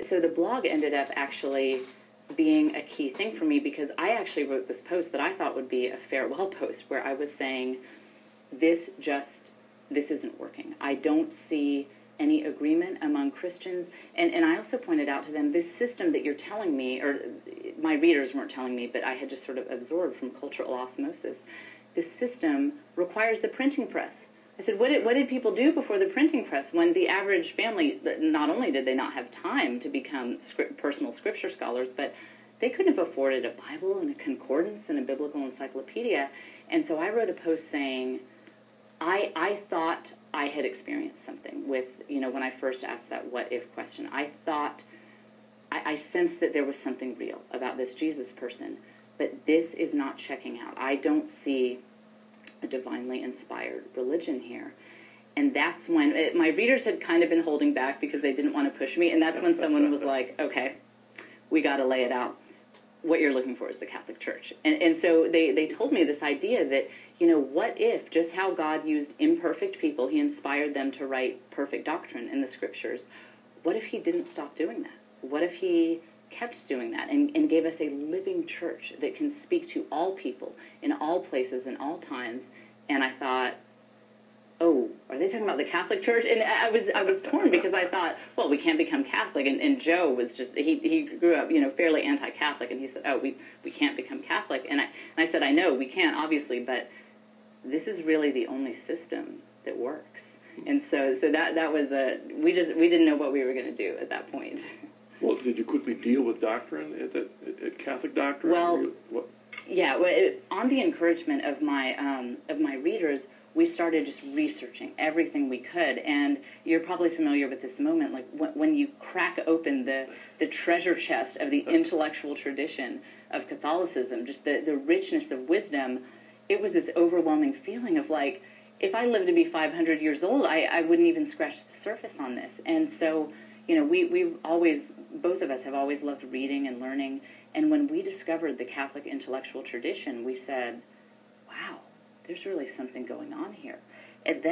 so the blog ended up actually being a key thing for me, because I actually wrote this post that I thought would be a farewell post, where I was saying, this isn't working. I don't see any agreement among Christians. And I also pointed out to them, this system that you're telling me, or my readers weren't telling me, but I had just sort of absorbed from cultural osmosis, this system requires the printing press. I said, what did people do before the printing press, when the average family, not only did they not have time to become personal scripture scholars, but they couldn't have afforded a Bible and a concordance and a biblical encyclopedia. And so I wrote a post saying, I thought I had experienced something with, when I first asked that what if question. I thought, I sensed that there was something real about this Jesus person, but this is not checking out. I don't see a divinely inspired religion here. And that's when, my readers had kind of been holding back because they didn't want to push me, and that's when someone was like, okay, we got to lay it out. What you're looking for is the Catholic Church. And so they told me this idea that, what if just how God used imperfect people, he inspired them to write perfect doctrine in the scriptures, what if he didn't stop doing that? What if he kept doing that and gave us a living church that can speak to all people in all places in all times? And I thought, oh, are they talking about the Catholic Church? And I was torn, because I thought, well, we can't become Catholic. And Joe was just, he grew up, fairly anti-Catholic, and he said, oh, we can't become Catholic. And I said, I know, we can't, obviously, but this is really the only system that works. And so that was we didn't know what we were going to do at that point. Well, did you quickly deal with doctrine, at Catholic doctrine? Well, yeah. On the encouragement of my readers, we started just researching everything we could. And you're probably familiar with this moment, like when you crack open the treasure chest of the intellectual tradition of Catholicism, just the richness of wisdom. It was this overwhelming feeling of like, if I lived to be 500 years old, I wouldn't even scratch the surface on this. And so, we've always, both of us have always loved reading and learning. And when we discovered the Catholic intellectual tradition, we said, wow, there's really something going on here. And then